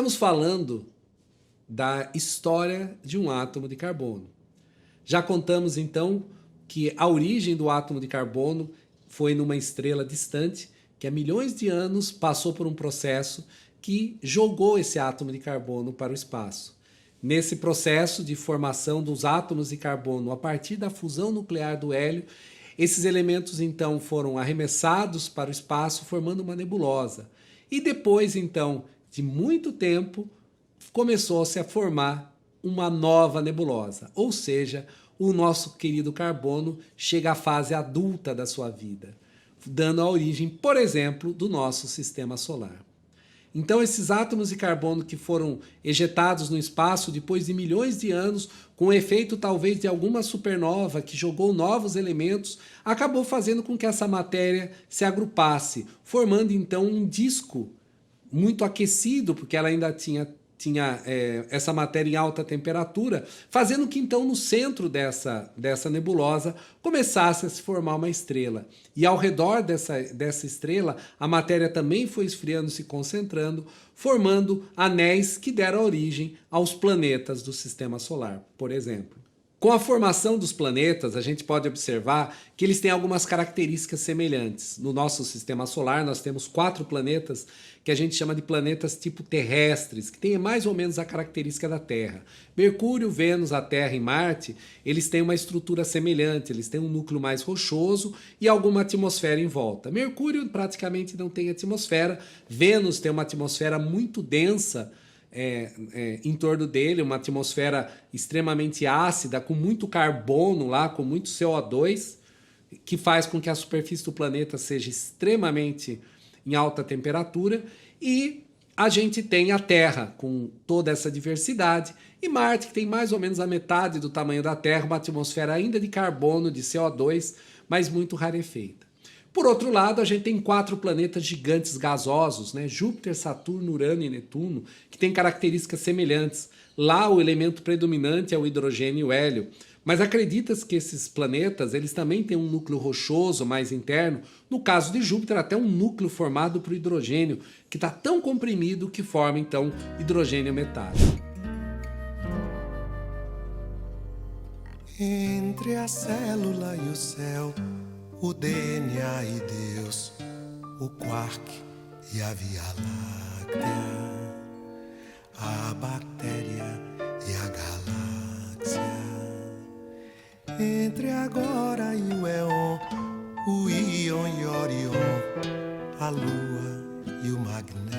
Estamos falando da história de um átomo de carbono. Já contamos então que a origem do átomo de carbono foi numa estrela distante que há milhões de anos passou por um processo que jogou esse átomo de carbono para o espaço. Nesse processo de formação dos átomos de carbono a partir da fusão nuclear do hélio, esses elementos então foram arremessados para o espaço formando uma nebulosa. E depois então de muito tempo começou-se a formar uma nova nebulosa, ou seja, o nosso querido carbono chega à fase adulta da sua vida, dando a origem, por exemplo, do nosso sistema solar. Então esses átomos de carbono que foram ejetados no espaço depois de milhões de anos, com o efeito talvez de alguma supernova que jogou novos elementos, acabou fazendo com que essa matéria se agrupasse, formando então um disco muito aquecido, porque ela ainda tinha essa matéria em alta temperatura, fazendo que então no centro dessa nebulosa começasse a se formar uma estrela. E ao redor dessa estrela, a matéria também foi esfriando, se concentrando, formando anéis que deram origem aos planetas do Sistema Solar, por exemplo. Com a formação dos planetas, a gente pode observar que eles têm algumas características semelhantes. No nosso sistema solar, nós temos 4 planetas que a gente chama de planetas tipo terrestres, que têm mais ou menos a característica da Terra. Mercúrio, Vênus, a Terra e Marte, eles têm uma estrutura semelhante, eles têm um núcleo mais rochoso e alguma atmosfera em volta. Mercúrio praticamente não tem atmosfera, Vênus tem uma atmosfera muito densa, em torno dele, uma atmosfera extremamente ácida, com muito carbono lá, com muito CO2, que faz com que a superfície do planeta seja extremamente em alta temperatura, e a gente tem a Terra com toda essa diversidade, e Marte, que tem mais ou menos a metade do tamanho da Terra, uma atmosfera ainda de carbono, de CO2, mas muito rarefeita. Por outro lado, a gente tem 4 planetas gigantes gasosos, né? Júpiter, Saturno, Urano e Netuno, que têm características semelhantes. Lá o elemento predominante é o hidrogênio e o hélio. Mas acredita-se que esses planetas eles também têm um núcleo rochoso mais interno. No caso de Júpiter, até um núcleo formado por hidrogênio, que está tão comprimido que forma então hidrogênio metálico. Entre a célula e o céu, o DNA e Deus, o quark e a Via Láctea, a bactéria e a galáxia. Entre agora e o éon, o íon e Orion, a lua e o magnéton.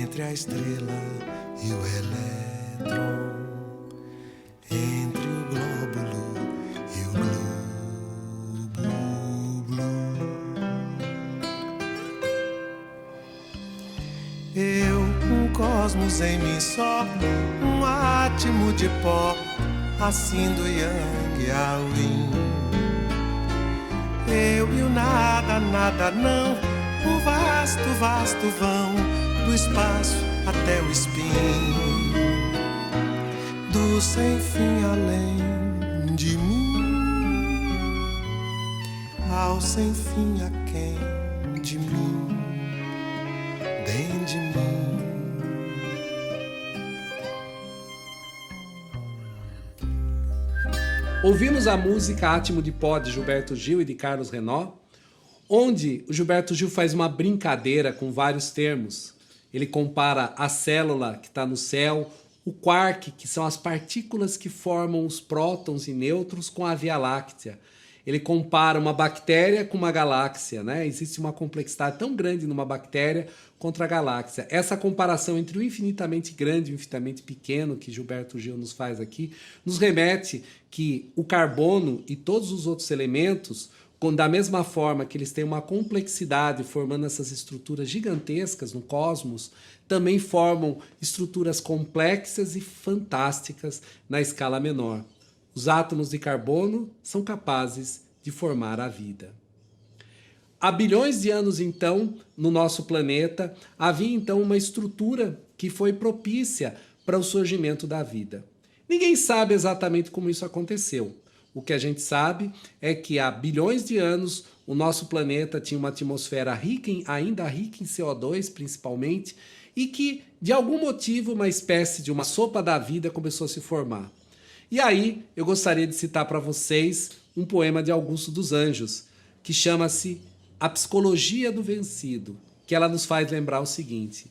Entre a estrela e o elétron, entre o glóbulo e o globo. Eu, um cosmos em mim só, um átomo de pó, assim do Yang ao Yin. Eu e o nada, nada não, o vasto, vasto vão, do espaço até o spin, do sem fim além de mim, ao sem fim aquém de mim, dentro de mim. Ouvimos a música Átomo de Pó de Gilberto Gil e de Carlos Renaud, onde o Gilberto Gil faz uma brincadeira com vários termos. Ele compara a célula que está no céu, o quark, que são as partículas que formam os prótons e nêutrons, com a Via Láctea. Ele compara uma bactéria com uma galáxia, né? Existe uma complexidade tão grande numa bactéria contra a galáxia. Essa comparação entre o infinitamente grande e o infinitamente pequeno que Gilberto Gil nos faz aqui, nos remete que o carbono e todos os outros elementos, da mesma forma que eles têm uma complexidade formando essas estruturas gigantescas no cosmos, também formam estruturas complexas e fantásticas na escala menor. Os átomos de carbono são capazes de formar a vida. Há bilhões de anos, então, no nosso planeta, havia então uma estrutura que foi propícia para o surgimento da vida. Ninguém sabe exatamente como isso aconteceu. O que a gente sabe é que há bilhões de anos o nosso planeta tinha uma atmosfera ainda rica em CO2, principalmente, e que, de algum motivo, uma espécie de uma sopa da vida começou a se formar. E aí, eu gostaria de citar para vocês um poema de Augusto dos Anjos, que chama-se A Psicologia do Vencido, que ela nos faz lembrar o seguinte: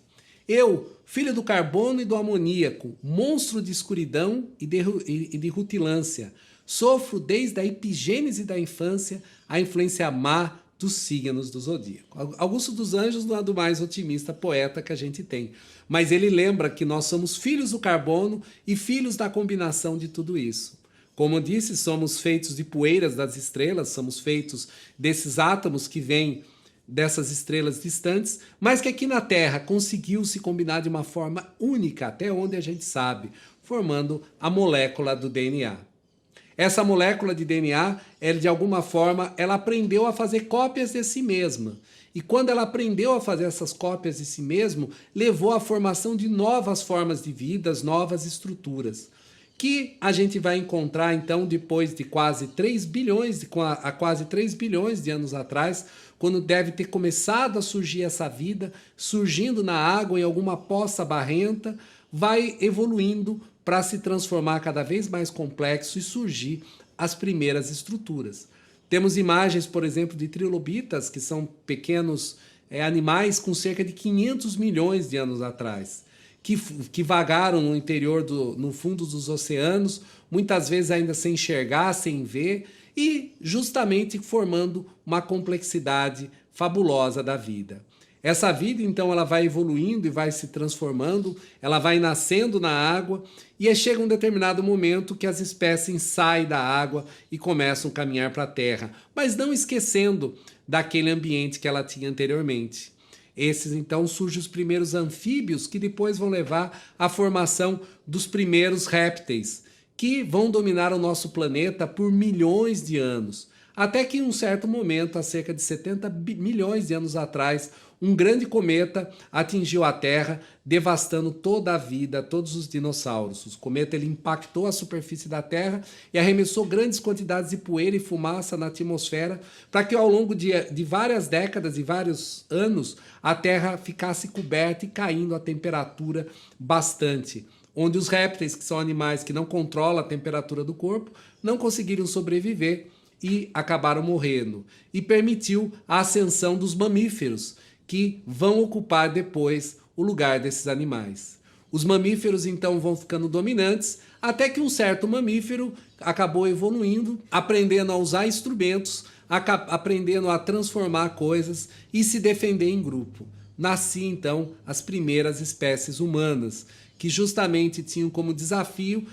eu, filho do carbono e do amoníaco, monstro de escuridão e de rutilância, sofro desde a epigênese da infância a influência má dos signos do zodíaco. Augusto dos Anjos não é do mais otimista poeta que a gente tem, mas ele lembra que nós somos filhos do carbono e filhos da combinação de tudo isso. Como eu disse, somos feitos de poeiras das estrelas, somos feitos desses átomos que vêm dessas estrelas distantes, mas que aqui na Terra conseguiu se combinar de uma forma única, até onde a gente sabe, formando a molécula do DNA. Essa molécula de DNA, de alguma forma, ela aprendeu a fazer cópias de si mesma. E quando ela aprendeu a fazer essas cópias de si mesma, levou à formação de novas formas de vida, novas estruturas, que a gente vai encontrar, então, depois de quase 3 bilhões, há quase 3 bilhões de anos atrás, quando deve ter começado a surgir essa vida, surgindo na água, em alguma poça barrenta, vai evoluindo para se transformar cada vez mais complexo e surgir as primeiras estruturas. Temos imagens, por exemplo, de trilobitas, que são pequenos animais com cerca de 500 milhões de anos atrás, que vagaram no interior, no fundo dos oceanos, muitas vezes ainda sem enxergar, sem ver, e justamente formando uma complexidade fabulosa da vida. Essa vida, então, ela vai evoluindo e vai se transformando, ela vai nascendo na água e chega um determinado momento que as espécies saem da água e começam a caminhar para a terra, mas não esquecendo daquele ambiente que ela tinha anteriormente. Esses, então, surgem os primeiros anfíbios que depois vão levar à formação dos primeiros répteis, que vão dominar o nosso planeta por milhões de anos. Até que em um certo momento, há cerca de 70 milhões de anos atrás, um grande cometa atingiu a Terra, devastando toda a vida, todos os dinossauros. O cometa ele impactou a superfície da Terra e arremessou grandes quantidades de poeira e fumaça na atmosfera para que ao longo de várias décadas e vários anos a Terra ficasse coberta e caindo a temperatura bastante, onde os répteis, que são animais que não controlam a temperatura do corpo, não conseguiram sobreviver e acabaram morrendo, e permitiu a ascensão dos mamíferos, que vão ocupar depois o lugar desses animais. Os mamíferos então vão ficando dominantes, até que um certo mamífero acabou evoluindo, aprendendo a usar instrumentos, aprendendo a transformar coisas e se defender em grupo. Nasciam então as primeiras espécies humanas, que justamente tinham como desafio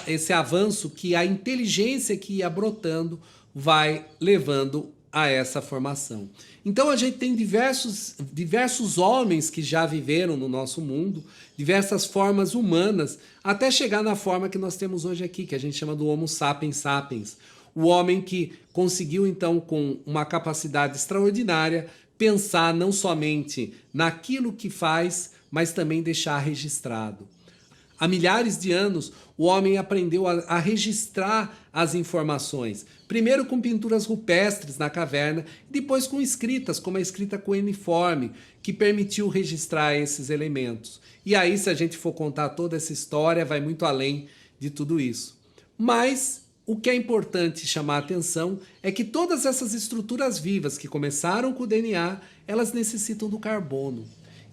esse avanço que a inteligência que ia brotando vai levando a essa formação. Então a gente tem diversos homens que já viveram no nosso mundo, diversas formas humanas, até chegar na forma que nós temos hoje aqui, que a gente chama do Homo sapiens sapiens. O homem que conseguiu então, com uma capacidade extraordinária, pensar não somente naquilo que faz, mas também deixar registrado. Há milhares de anos, o homem aprendeu a registrar as informações, primeiro com pinturas rupestres na caverna, e depois com escritas, como a escrita cuneiforme, que permitiu registrar esses elementos. E aí, se a gente for contar toda essa história, vai muito além de tudo isso. Mas o que é importante chamar a atenção é que todas essas estruturas vivas que começaram com o DNA, elas necessitam do carbono.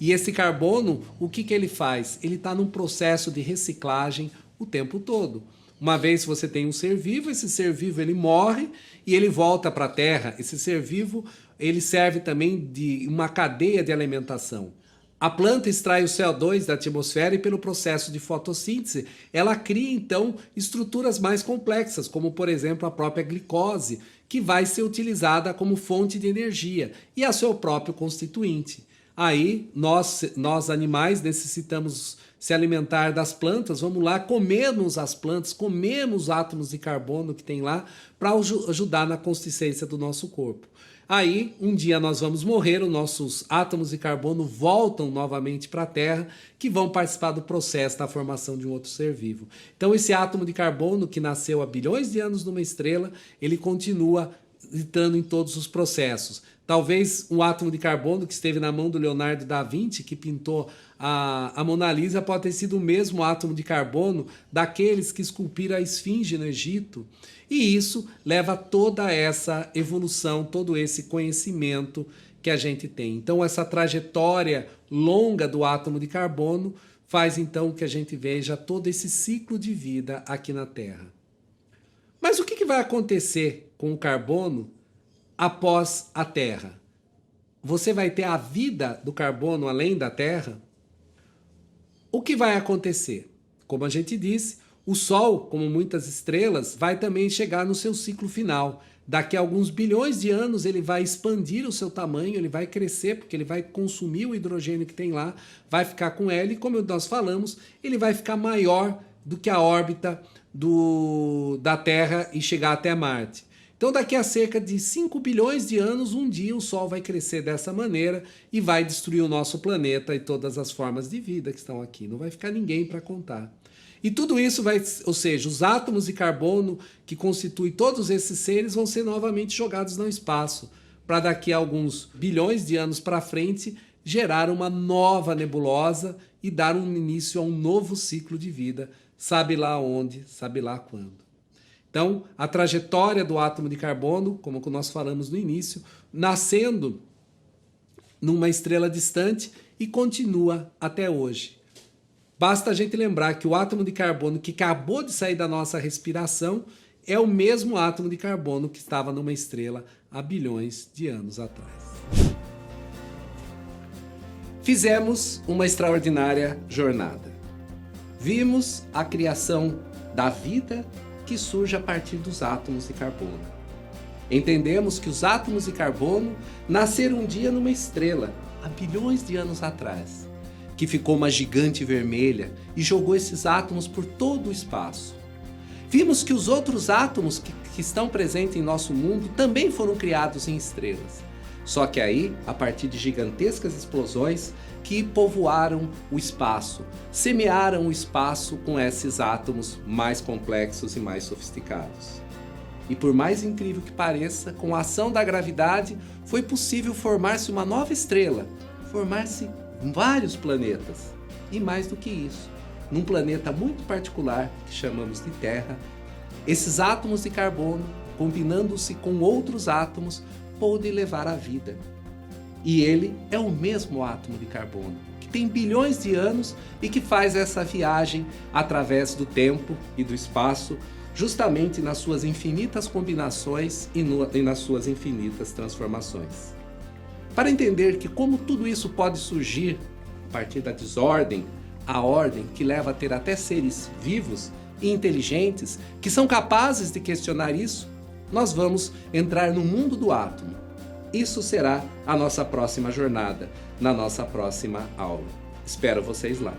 E esse carbono, o que ele faz? Ele está num processo de reciclagem o tempo todo. Uma vez você tem um ser vivo, esse ser vivo ele morre e ele volta para a Terra. Esse ser vivo ele serve também de uma cadeia de alimentação. A planta extrai o CO2 da atmosfera e pelo processo de fotossíntese, ela cria então estruturas mais complexas, como por exemplo a própria glicose, que vai ser utilizada como fonte de energia e a seu próprio constituinte. Aí, nós animais necessitamos se alimentar das plantas, vamos lá, comemos as plantas, comemos os átomos de carbono que tem lá para ajudar na consistência do nosso corpo. Aí, um dia nós vamos morrer, os nossos átomos de carbono voltam novamente para a Terra, que vão participar do processo da formação de um outro ser vivo. Então, esse átomo de carbono que nasceu há bilhões de anos numa estrela, ele continua entrando em todos os processos. Talvez um átomo de carbono que esteve na mão do Leonardo da Vinci, que pintou a Mona Lisa, pode ter sido o mesmo átomo de carbono daqueles que esculpiram a Esfinge no Egito. E isso leva a toda essa evolução, todo esse conhecimento que a gente tem. Então, essa trajetória longa do átomo de carbono faz então que a gente veja todo esse ciclo de vida aqui na Terra. Mas o que vai acontecer com o carbono após a Terra? Você vai ter a vida do carbono além da Terra? O que vai acontecer? Como a gente disse, o Sol, como muitas estrelas, vai também chegar no seu ciclo final. Daqui a alguns bilhões de anos ele vai expandir o seu tamanho, ele vai crescer, porque ele vai consumir o hidrogênio que tem lá, vai ficar com ele, e como nós falamos, ele vai ficar maior do que a órbita da Terra e chegar até Marte. Então, daqui a cerca de 5 bilhões de anos, um dia o Sol vai crescer dessa maneira e vai destruir o nosso planeta e todas as formas de vida que estão aqui. Não vai ficar ninguém para contar. E tudo isso vai, ou seja, os átomos de carbono que constituem todos esses seres vão ser novamente jogados no espaço, para daqui a alguns bilhões de anos para frente gerar uma nova nebulosa e dar um início a um novo ciclo de vida, sabe lá onde, sabe lá quando. Então, a trajetória do átomo de carbono, como nós falamos no início, nascendo numa estrela distante e continua até hoje. Basta a gente lembrar que o átomo de carbono que acabou de sair da nossa respiração é o mesmo átomo de carbono que estava numa estrela há bilhões de anos atrás. Fizemos uma extraordinária jornada. Vimos a criação da vida que surge a partir dos átomos de carbono. Entendemos que os átomos de carbono nasceram um dia numa estrela, há bilhões de anos atrás, que ficou uma gigante vermelha e jogou esses átomos por todo o espaço. Vimos que os outros átomos que estão presentes em nosso mundo também foram criados em estrelas. Só que aí, a partir de gigantescas explosões que povoaram o espaço, semearam o espaço com esses átomos mais complexos e mais sofisticados. E por mais incrível que pareça, com a ação da gravidade, foi possível formar-se uma nova estrela, formar-se vários planetas. E mais do que isso, num planeta muito particular que chamamos de Terra, esses átomos de carbono, combinando-se com outros átomos, podem levar à vida. E ele é o mesmo átomo de carbono, que tem bilhões de anos e que faz essa viagem através do tempo e do espaço, justamente nas suas infinitas combinações e nas suas infinitas transformações. Para entender que como tudo isso pode surgir a partir da desordem, a ordem que leva a ter até seres vivos e inteligentes que são capazes de questionar isso, nós vamos entrar no mundo do átomo. Isso será a nossa próxima jornada, na nossa próxima aula. Espero vocês lá.